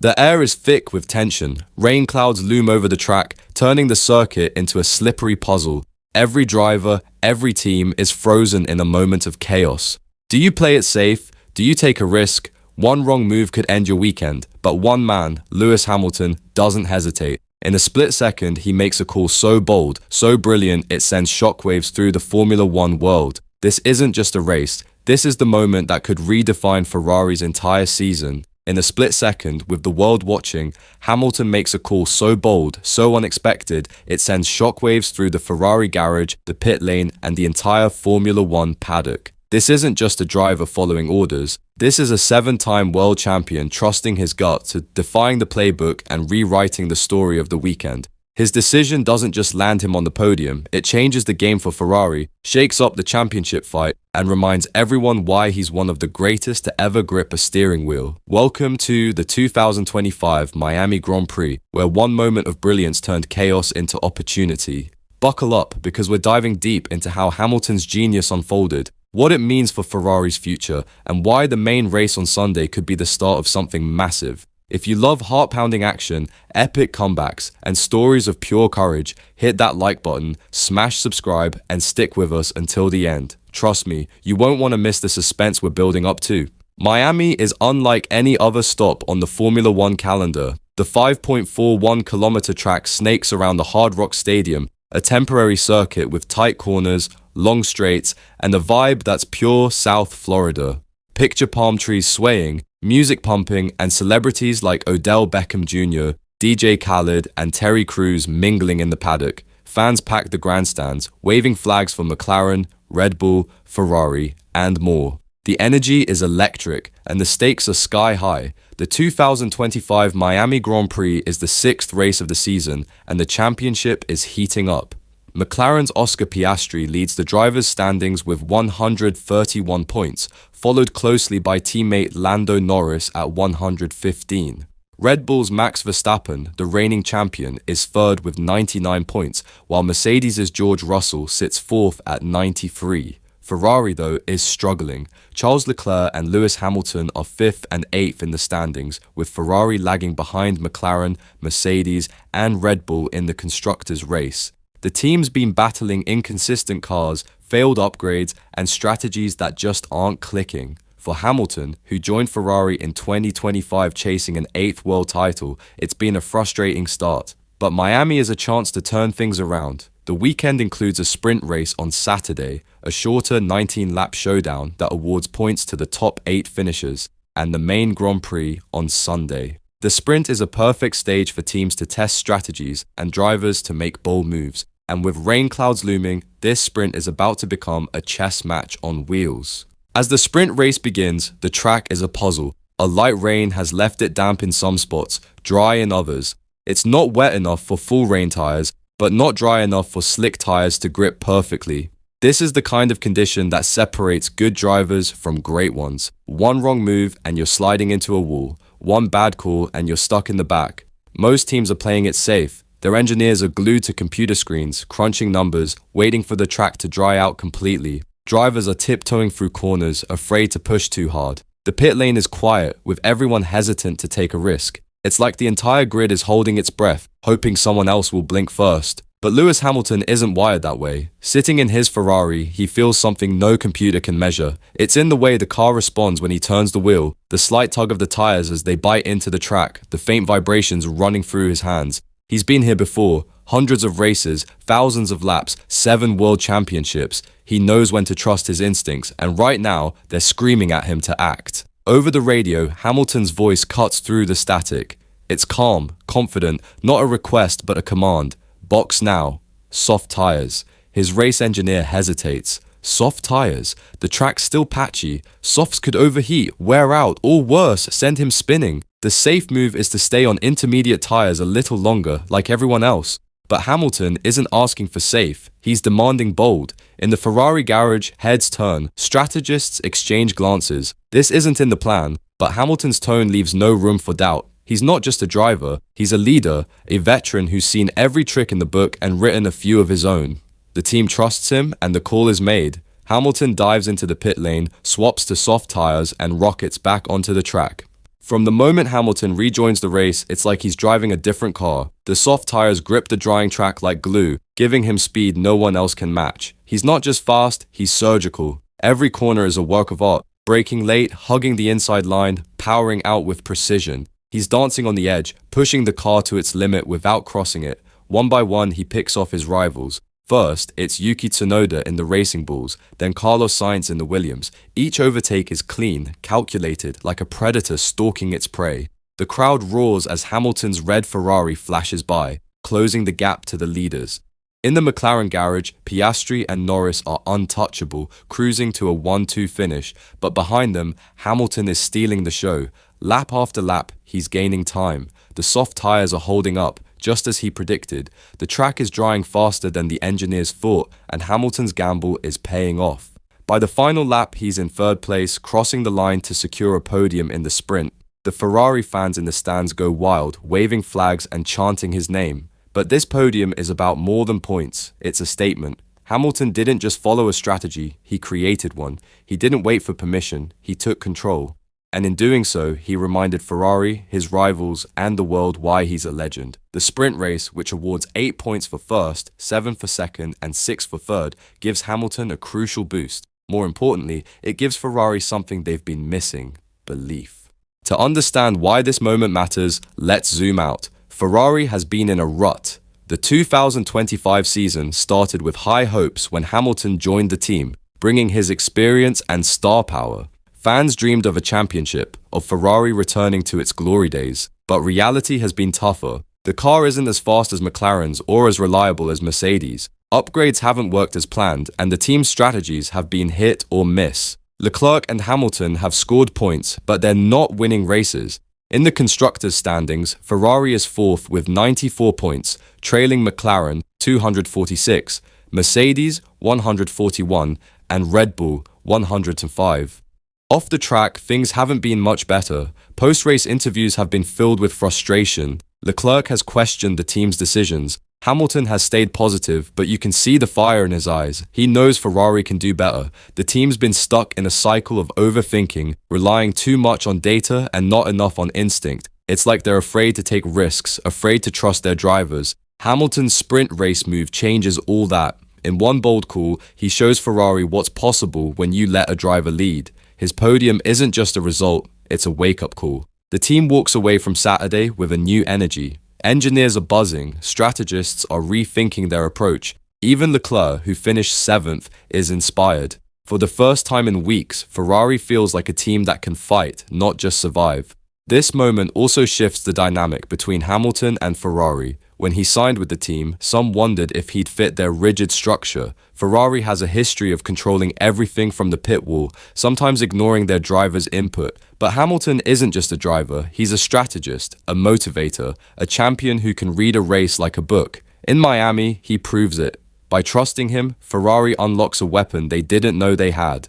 The air is thick with tension. Rain clouds loom over the track, turning the circuit into a slippery puzzle. Every driver, every team is frozen in a moment of chaos. Do you play it safe? Do you take a risk? One wrong move could end your weekend, but one man, Lewis Hamilton, doesn't hesitate. In a split second, he makes a call so bold, so brilliant, it sends shockwaves through the Formula One world. This isn't just a race. This is the moment that could redefine Ferrari's entire season. In a split second, with the world watching, Hamilton makes a call so bold, so unexpected, it sends shockwaves through the Ferrari garage, the pit lane, and the entire Formula One paddock. This isn't just a driver following orders. This is a 7-time world champion trusting his gut to defying the playbook and rewriting the story of the weekend. His decision doesn't just land him on the podium, it changes the game for Ferrari, shakes up the championship fight, and reminds everyone why he's one of the greatest to ever grip a steering wheel. Welcome to the 2025 Miami Grand Prix, where one moment of brilliance turned chaos into opportunity. Buckle up, because we're diving deep into how Hamilton's genius unfolded, what it means for Ferrari's future, and why the main race on Sunday could be the start of something massive. If you love heart-pounding action, epic comebacks, and stories of pure courage, hit that like button, smash subscribe, and stick with us until the end. Trust me, you won't want to miss the suspense we're building up to. Miami is unlike any other stop on the Formula One calendar. The 5.41-kilometer track snakes around the Hard Rock Stadium, a temporary circuit with tight corners, long straights, and a vibe that's pure South Florida. Picture palm trees swaying, music pumping, and celebrities like Odell Beckham Jr., DJ Khaled, and Terry Crews mingling in the paddock. Fans pack the grandstands, waving flags for McLaren, Red Bull, Ferrari, and more. The energy is electric, and the stakes are sky high. The 2025 Miami Grand Prix is the 6th race of the season, and the championship is heating up. McLaren's Oscar Piastri leads the drivers' standings with 131 points, followed closely by teammate Lando Norris at 115. Red Bull's Max Verstappen, the reigning champion, is third with 99 points, while Mercedes' George Russell sits fourth at 93. Ferrari, though, is struggling. Charles Leclerc and Lewis Hamilton are 5th and 8th in the standings, with Ferrari lagging behind McLaren, Mercedes, and Red Bull in the constructors' race. The team's been battling inconsistent cars, failed upgrades, and strategies that just aren't clicking. For Hamilton, who joined Ferrari in 2025 chasing an 8th world title, it's been a frustrating start. But Miami is a chance to turn things around. The weekend includes a sprint race on Saturday, a shorter 19-lap showdown that awards points to the top 8 finishers, and the main Grand Prix on Sunday. The sprint is a perfect stage for teams to test strategies and drivers to make bold moves. And with rain clouds looming, this sprint is about to become a chess match on wheels. As the sprint race begins, the track is a puzzle. A light rain has left it damp in some spots, dry in others. It's not wet enough for full rain tires, but not dry enough for slick tires to grip perfectly. This is the kind of condition that separates good drivers from great ones. One wrong move and you're sliding into a wall. One bad call and you're stuck in the back. Most teams are playing it safe. Their engineers are glued to computer screens, crunching numbers, waiting for the track to dry out completely. Drivers are tiptoeing through corners, afraid to push too hard. The pit lane is quiet, with everyone hesitant to take a risk. It's like the entire grid is holding its breath, hoping someone else will blink first. But Lewis Hamilton isn't wired that way. Sitting in his Ferrari, he feels something no computer can measure. It's in the way the car responds when he turns the wheel, the slight tug of the tires as they bite into the track, the faint vibrations running through his hands. He's been here before, hundreds of races, thousands of laps, 7 world championships. He knows when to trust his instincts, and right now, they're screaming at him to act. Over the radio, Hamilton's voice cuts through the static. It's calm, confident, not a request but a command. Box now. Soft tires. His race engineer hesitates. Soft tires. The track's still patchy. Softs could overheat, wear out, or worse, send him spinning. The safe move is to stay on intermediate tires a little longer, like everyone else. But Hamilton isn't asking for safe. He's demanding bold. In the Ferrari garage, heads turn. Strategists exchange glances. This isn't in the plan, but Hamilton's tone leaves no room for doubt. He's not just a driver, he's a leader, a veteran who's seen every trick in the book and written a few of his own. The team trusts him and the call is made. Hamilton dives into the pit lane, swaps to soft tires and rockets back onto the track. From the moment Hamilton rejoins the race, it's like he's driving a different car. The soft tires grip the drying track like glue, giving him speed no one else can match. He's not just fast, he's surgical. Every corner is a work of art, braking late, hugging the inside line, powering out with precision. He's dancing on the edge, pushing the car to its limit without crossing it. One by one, he picks off his rivals. First, it's Yuki Tsunoda in the Racing Bulls, then Carlos Sainz in the Williams. Each overtake is clean, calculated, like a predator stalking its prey. The crowd roars as Hamilton's red Ferrari flashes by, closing the gap to the leaders. In the McLaren garage, Piastri and Norris are untouchable, cruising to a 1-2 finish, but behind them, Hamilton is stealing the show. Lap after lap, he's gaining time. The soft tires are holding up, just as he predicted. The track is drying faster than the engineers thought, and Hamilton's gamble is paying off. By the final lap, he's in third place, crossing the line to secure a podium in the sprint. The Ferrari fans in the stands go wild, waving flags and chanting his name. But this podium is about more than points. It's a statement. Hamilton didn't just follow a strategy, he created one. He didn't wait for permission, he took control. And in doing so, he reminded Ferrari, his rivals, and the world why he's a legend. The sprint race, which awards 8 points for first, 7 for second, and 6 for third, gives Hamilton a crucial boost. More importantly, it gives Ferrari something they've been missing: belief. To understand why this moment matters, let's zoom out. Ferrari has been in a rut. The 2025 season started with high hopes when Hamilton joined the team, bringing his experience and star power. Fans dreamed of a championship, of Ferrari returning to its glory days, but reality has been tougher. The car isn't as fast as McLaren's or as reliable as Mercedes. Upgrades haven't worked as planned, and the team's strategies have been hit or miss. Leclerc and Hamilton have scored points, but they're not winning races. In the constructors' standings, Ferrari is fourth with 94 points, trailing McLaren 246, Mercedes 141, and Red Bull 105. Off the track, things haven't been much better. Post-race interviews have been filled with frustration. Leclerc has questioned the team's decisions. Hamilton has stayed positive, but you can see the fire in his eyes. He knows Ferrari can do better. The team's been stuck in a cycle of overthinking, relying too much on data and not enough on instinct. It's like they're afraid to take risks, afraid to trust their drivers. Hamilton's sprint race move changes all that. In one bold call, he shows Ferrari what's possible when you let a driver lead. His podium isn't just a result, it's a wake-up call. The team walks away from Saturday with a new energy. Engineers are buzzing, strategists are rethinking their approach. Even Leclerc, who finished 7th, is inspired. For the first time in weeks, Ferrari feels like a team that can fight, not just survive. This moment also shifts the dynamic between Hamilton and Ferrari. When he signed with the team, some wondered if he'd fit their rigid structure. Ferrari has a history of controlling everything from the pit wall, sometimes ignoring their drivers' input. But Hamilton isn't just a driver, he's a strategist, a motivator, a champion who can read a race like a book. In Miami, he proves it. By trusting him, Ferrari unlocks a weapon they didn't know they had.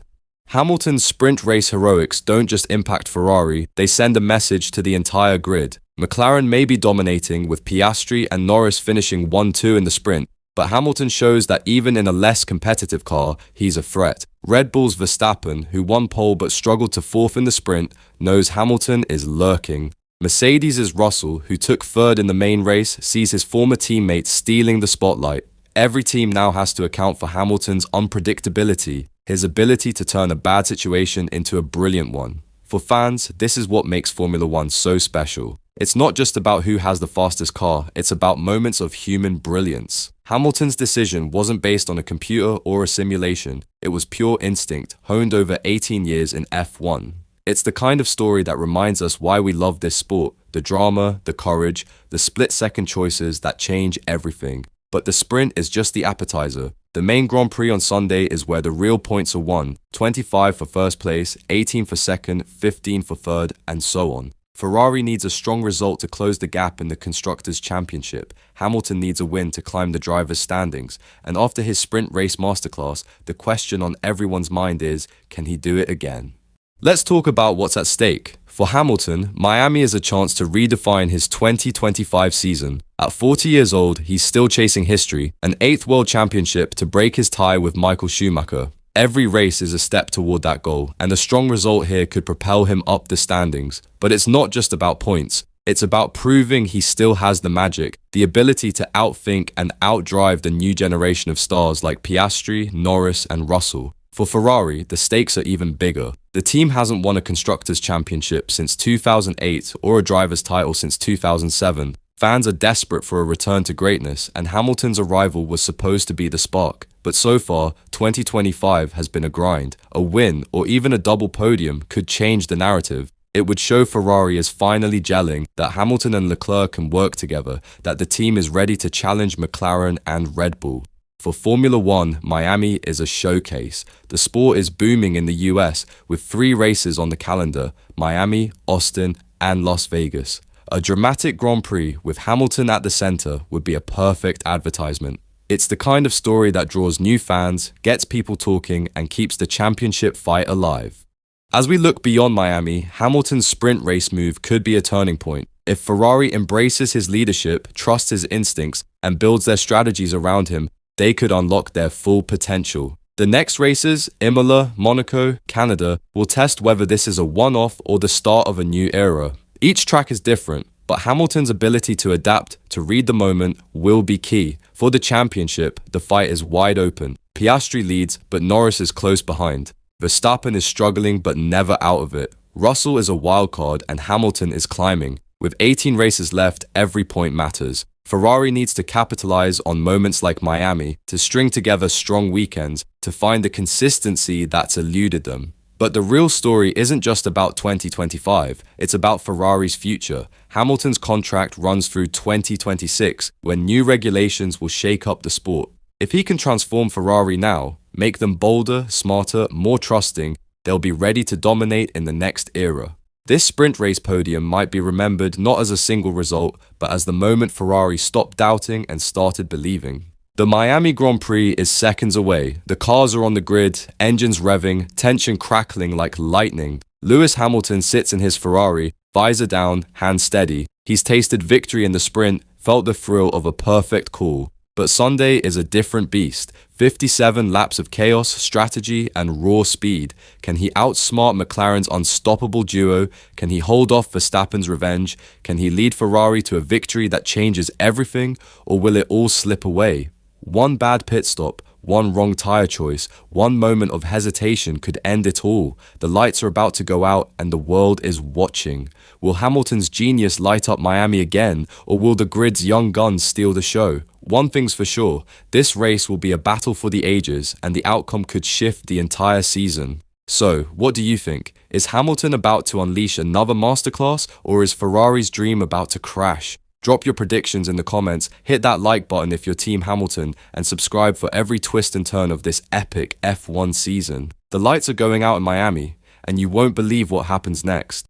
Hamilton's sprint race heroics don't just impact Ferrari, they send a message to the entire grid. McLaren may be dominating, with Piastri and Norris finishing 1-2 in the sprint, but Hamilton shows that even in a less competitive car, he's a threat. Red Bull's Verstappen, who won pole but struggled to fourth in the sprint, knows Hamilton is lurking. Mercedes' Russell, who took third in the main race, sees his former teammate stealing the spotlight. Every team now has to account for Hamilton's unpredictability, his ability to turn a bad situation into a brilliant one. For fans, this is what makes Formula One so special. It's not just about who has the fastest car, it's about moments of human brilliance. Hamilton's decision wasn't based on a computer or a simulation, it was pure instinct, honed over 18 years in F1. It's the kind of story that reminds us why we love this sport, the drama, the courage, the split-second choices that change everything. But the sprint is just the appetizer. The main Grand Prix on Sunday is where the real points are won, 25 for first place, 18 for second, 15 for third, and so on. Ferrari needs a strong result to close the gap in the Constructors' Championship. Hamilton needs a win to climb the drivers' standings. And after his sprint race masterclass, the question on everyone's mind is, can he do it again? Let's talk about what's at stake. For Hamilton, Miami is a chance to redefine his 2025 season. At 40 years old, he's still chasing history, an 8th world championship to break his tie with Michael Schumacher. Every race is a step toward that goal, and a strong result here could propel him up the standings. But it's not just about points. It's about proving he still has the magic, the ability to outthink and outdrive the new generation of stars like Piastri, Norris, and Russell. For Ferrari, the stakes are even bigger. The team hasn't won a Constructors' Championship since 2008 or a driver's title since 2007. Fans are desperate for a return to greatness, and Hamilton's arrival was supposed to be the spark. But so far, 2025 has been a grind. A win, or even a double podium, could change the narrative. It would show Ferrari is finally gelling, that Hamilton and Leclerc can work together, that the team is ready to challenge McLaren and Red Bull. For Formula One, Miami is a showcase. The sport is booming in the US, with 3 races on the calendar: Miami, Austin, and Las Vegas. A dramatic Grand Prix with Hamilton at the center would be a perfect advertisement. It's the kind of story that draws new fans, gets people talking, and keeps the championship fight alive. As we look beyond Miami, Hamilton's sprint race move could be a turning point. If Ferrari embraces his leadership, trusts his instincts, and builds their strategies around him, they could unlock their full potential. The next races, Imola, Monaco, Canada, will test whether this is a one-off or the start of a new era. Each track is different, but Hamilton's ability to adapt, to read the moment, will be key. For the championship, the fight is wide open. Piastri leads, but Norris is close behind. Verstappen is struggling but never out of it. Russell is a wild card and Hamilton is climbing. With 18 races left, every point matters. Ferrari needs to capitalize on moments like Miami, to string together strong weekends, to find the consistency that's eluded them. But the real story isn't just about 2025, it's about Ferrari's future. Hamilton's contract runs through 2026, when new regulations will shake up the sport. If he can transform Ferrari now, make them bolder, smarter, more trusting, they'll be ready to dominate in the next era. This sprint race podium might be remembered not as a single result, but as the moment Ferrari stopped doubting and started believing. The Miami Grand Prix is seconds away. The cars are on the grid, engines revving, tension crackling like lightning. Lewis Hamilton sits in his Ferrari, visor down, hands steady. He's tasted victory in the sprint, felt the thrill of a perfect call. But Sunday is a different beast. 57 laps of chaos, strategy, and raw speed. Can he outsmart McLaren's unstoppable duo? Can he hold off Verstappen's revenge? Can he lead Ferrari to a victory that changes everything? Or will it all slip away? One bad pit stop, one wrong tyre choice, one moment of hesitation could end it all. The lights are about to go out and the world is watching. Will Hamilton's genius light up Miami again, or will the grid's young guns steal the show? One thing's for sure, this race will be a battle for the ages, and the outcome could shift the entire season. So, what do you think? Is Hamilton about to unleash another masterclass, or is Ferrari's dream about to crash? Drop your predictions in the comments, hit that like button if you're Team Hamilton, and subscribe for every twist and turn of this epic F1 season. The lights are going out in Miami, and you won't believe what happens next.